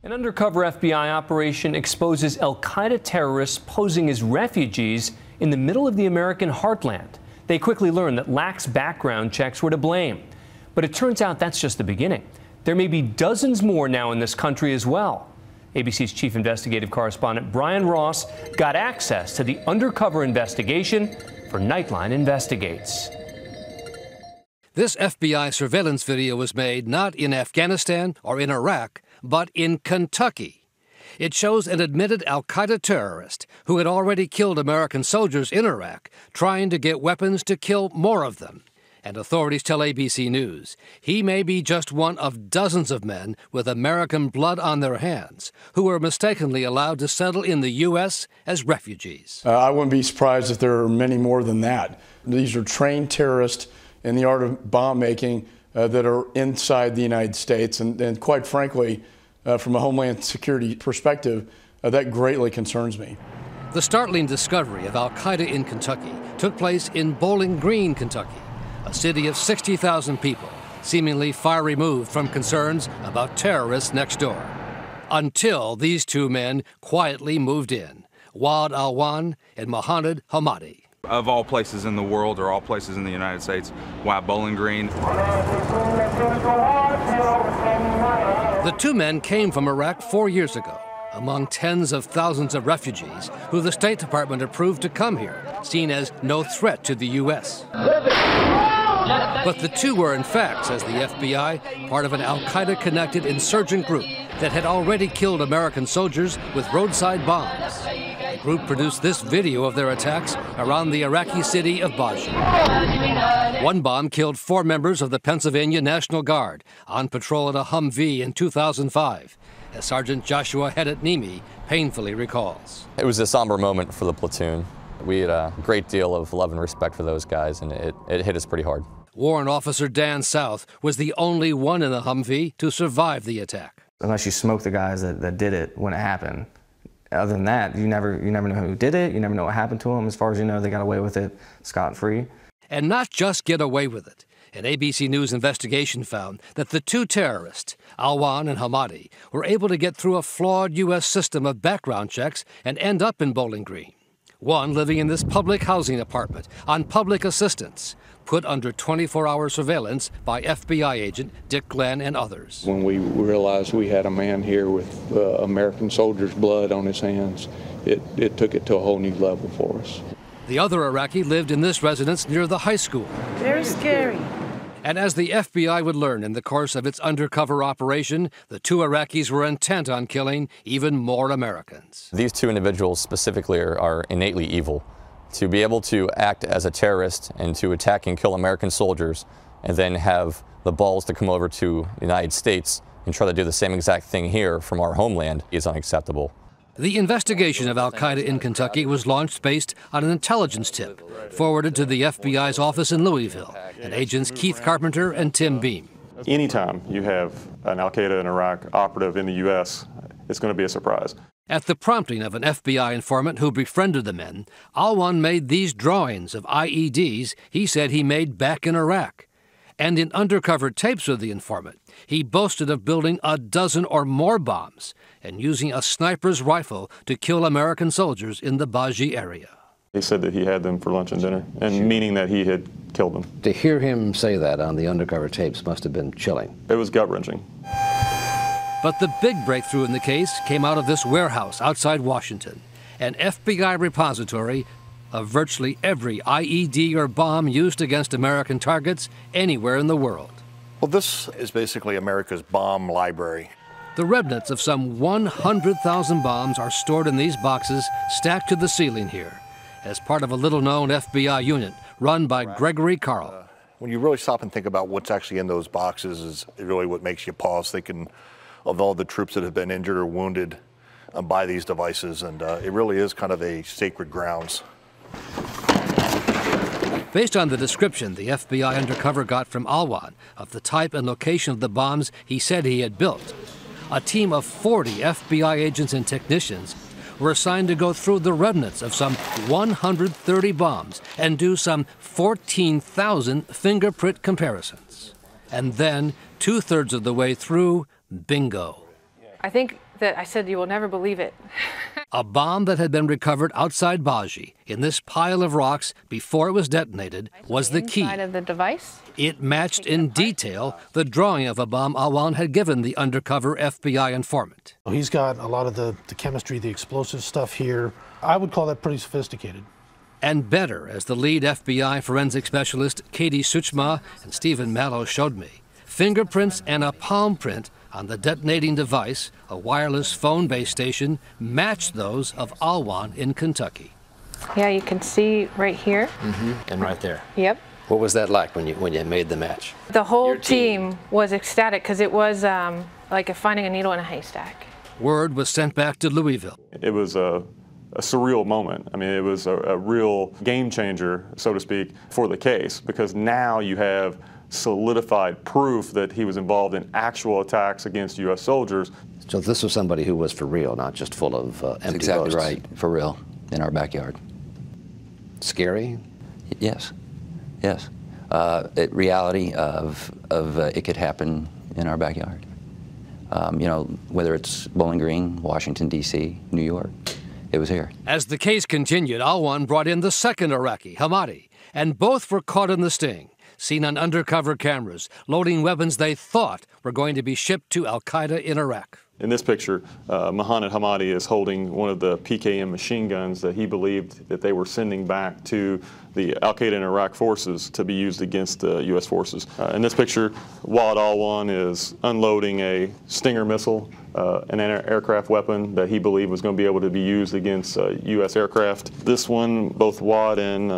An undercover FBI operation exposes Al-Qaeda terrorists posing as refugees in the middle of the American heartland. They quickly learned that lax background checks were to blame. But it turns out that's just the beginning. There may be dozens more now in this country as well. ABC's chief investigative correspondent Brian Ross got access to the undercover investigation for Nightline Investigates. This FBI surveillance video was made not in Afghanistan or in Iraq, but in Kentucky. It shows an admitted Al-Qaeda terrorist who had already killed American soldiers in Iraq, trying to get weapons to kill more of them. And authorities tell ABC News he may be just one of dozens of men with American blood on their hands who were mistakenly allowed to settle in the U.S. as refugees. I wouldn't be surprised if there are many more than that. These are trained terrorists in the art of bomb making that are inside the United States. And quite frankly, from a Homeland Security perspective, that greatly concerns me. The startling discovery of Al-Qaeda in Kentucky took place in Bowling Green, Kentucky, a city of 60,000 people, seemingly far removed from concerns about terrorists next door. Until these two men quietly moved in, Wad Al-Wan and Mohammed Hamadi. Of all places in the world, or all places in the United States, why Bowling Green? The two men came from Iraq 4 years ago, among tens of thousands of refugees who the State Department approved to come here, seen as no threat to the U.S. But the two were, in fact, says the FBI, part of an Al-Qaeda-connected insurgent group that had already killed American soldiers with roadside bombs. The group produced this video of their attacks around the Iraqi city of Baji. One bomb killed 4 members of the Pennsylvania National Guard on patrol at a Humvee in 2005, as Sergeant Joshua Hedit-Nimi painfully recalls. It was a somber moment for the platoon. We had a great deal of love and respect for those guys, and it hit us pretty hard. Warrant Officer Dan South was the only one in the Humvee to survive the attack. Unless you smoke the guys that did it when it happened. Other than that, you never know who did it, you never know what happened to them. As far as you know, they got away with it scot-free. And not just get away with it. An ABC News investigation found that the two terrorists, Al-Wan and Hamadi, were able to get through a flawed U.S. system of background checks and end up in Bowling Green. One living in this public housing apartment on public assistance, put under 24-hour surveillance by FBI agent Dick Glenn and others. When we realized we had a man here with American soldiers' blood on his hands, it took it to a whole new level for us. The other Iraqi lived in this residence near the high school. Very scary. And as the FBI would learn in the course of its undercover operation, the two Iraqis were intent on killing even more Americans. These two individuals specifically are innately evil. To be able to act as a terrorist and to attack and kill American soldiers and then have the balls to come over to the United States and try to do the same exact thing here from our homeland is unacceptable. The investigation of Al-Qaeda in Kentucky was launched based on an intelligence tip forwarded to the FBI's office in Louisville and agents Keith Carpenter and Tim Beam. Anytime you have an Al-Qaeda in Iraq operative in the U.S., it's going to be a surprise. At the prompting of an FBI informant who befriended the men, Al-Wan made these drawings of IEDs he said he made back in Iraq. And in undercover tapes with the informant, he boasted of building a dozen or more bombs and using a sniper's rifle to kill American soldiers in the Baji area. He said that he had them for lunch and dinner, and meaning that he had killed them. To hear him say that on the undercover tapes must have been chilling. It was gut-wrenching. But the big breakthrough in the case came out of this warehouse outside Washington, an FBI repository of virtually every IED or bomb used against American targets anywhere in the world. Well, this is basically America's bomb library. The remnants of some 100,000 bombs are stored in these boxes stacked to the ceiling here as part of a little-known FBI unit run by Gregory Carl. When you really stop and think about what's actually in those boxes is really what makes you pause, thinking of all the troops that have been injured or wounded by these devices, and it really is kind of a sacred grounds. Based on the description the FBI undercover got from Al-Wan of the type and location of the bombs he said he had built, a team of 40 FBI agents and technicians were assigned to go through the remnants of some 130 bombs and do some 14,000 fingerprint comparisons. And then, 2/3 of the way through, bingo. I think that I said, you will never believe it. A bomb that had been recovered outside Baji in this pile of rocks before it was detonated was the key. Inside of the device. It matched in detail the drawing of a bomb Alwan had given the undercover FBI informant. He's got a lot of the chemistry, the explosive stuff here. I would call that pretty sophisticated. And better, as the lead FBI forensic specialist Katie Suchma and Stephen Mallow showed me. Fingerprints and a palm print on the detonating device, a wireless phone base station, matched those of Alwan in Kentucky. Yeah, you can see right here. And right there. Yep. What was that like when you made the match? The whole team was ecstatic because it was like finding a needle in a haystack. Word was sent back to Louisville. It was a surreal moment. I mean, it was a real game changer, so to speak, for the case, because now you have solidified proof that he was involved in actual attacks against U.S. soldiers. So this was somebody who was for real, not just full of empty exactly boasts. right, for real, in our backyard. Scary? Yes, yes. Reality of it could happen in our backyard. You know, whether it's Bowling Green, Washington, D.C., New York, it was here. As the case continued, Alwan brought in the second Iraqi, Hamadi, and both were caught in the sting, seen on undercover cameras, loading weapons they thought were going to be shipped to Al-Qaeda in Iraq. In this picture, Mohammed Hamadi is holding one of the PKM machine guns that he believed that they were sending back to the Al-Qaeda in Iraq forces to be used against the U.S. forces. In this picture, Walid Alwan is unloading a Stinger missile, an aircraft weapon that he believed was going to be able to be used against U.S. aircraft. This one, both Walid and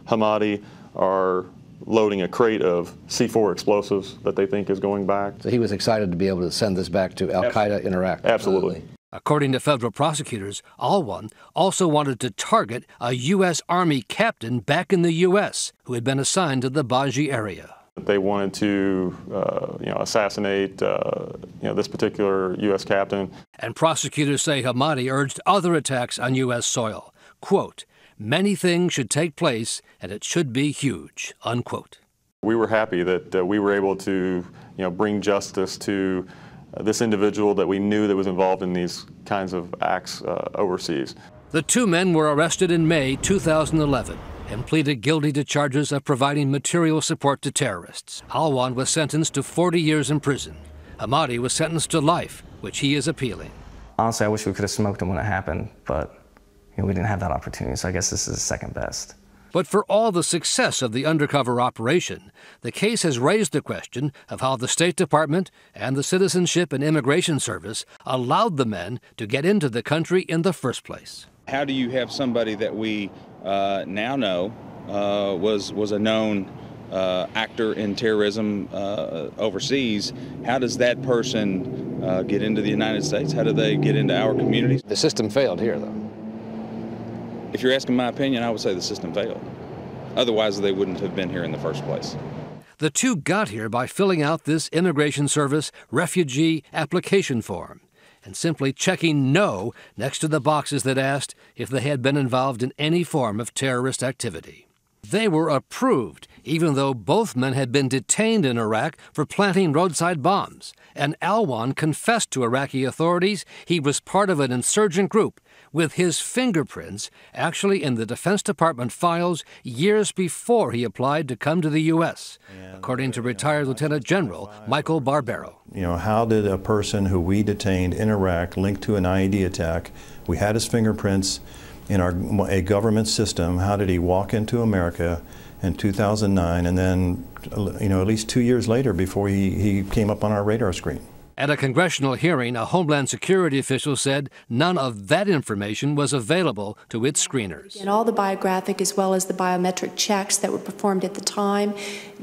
Hamadi are loading a crate of C4 explosives that they think is going back. So he was excited to be able to send this back to Al-Qaeda in Iraq. Absolutely. According to federal prosecutors, Alwan also wanted to target a U.S. Army captain back in the U.S. who had been assigned to the Baji area. They wanted to, assassinate, this particular U.S. captain. And prosecutors say Hamadi urged other attacks on U.S. soil. Quote, "Many things should take place, and it should be huge," unquote. We were happy that we were able to, bring justice to this individual that we knew that was involved in these kinds of acts overseas. The two men were arrested in May 2011 and pleaded guilty to charges of providing material support to terrorists. Alwan was sentenced to 40 years in prison. Hamadi was sentenced to life, which he is appealing. Honestly, I wish we could have smoked him when it happened, but we didn't have that opportunity, so I guess this is second best. But for all the success of the undercover operation, the case has raised the question of how the State Department and the Citizenship and Immigration Service allowed the men to get into the country in the first place. How do you have somebody that we now know was a known actor in terrorism overseas? How does that person get into the United States? How do they get into our communities? The system failed here, though. If you're asking my opinion, I would say the system failed. Otherwise, they wouldn't have been here in the first place. The two got here by filling out this Immigration Service refugee application form and simply checking no next to the boxes that asked if they had been involved in any form of terrorist activity. They were approved, even though both men had been detained in Iraq for planting roadside bombs. And Alwan confessed to Iraqi authorities he was part of an insurgent group with his fingerprints actually in the Defense Department files years before he applied to come to the U.S., according to retired Lieutenant General Michael Barbero. How did a person who we detained in Iraq linked to an IED attack, we had his fingerprints in a government system, how did he walk into America in 2009 and then, at least 2 years later before he came up on our radar screen? At a congressional hearing, a Homeland Security official said none of that information was available to its screeners. And all the biographic as well as the biometric checks that were performed at the time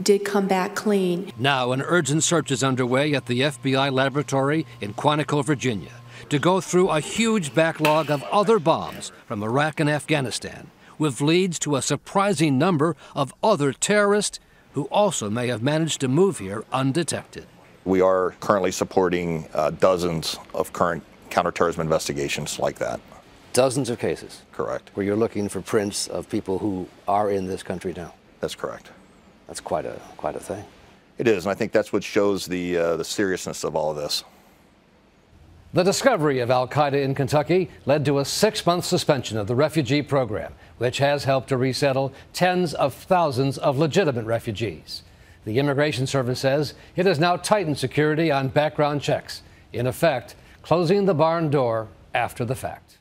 did come back clean. Now an urgent search is underway at the FBI laboratory in Quantico, Virginia, to go through a huge backlog of other bombs from Iraq and Afghanistan, with leads to a surprising number of other terrorists who also may have managed to move here undetected. We are currently supporting dozens of current counterterrorism investigations like that. Dozens of cases? Correct. Where you're looking for prints of people who are in this country now? That's correct. That's quite a thing. It is, and I think that's what shows the seriousness of all of this. The discovery of Al-Qaeda in Kentucky led to a 6-month suspension of the refugee program, which has helped to resettle tens of thousands of legitimate refugees. The Immigration Service says it has now tightened security on background checks, in effect, closing the barn door after the fact.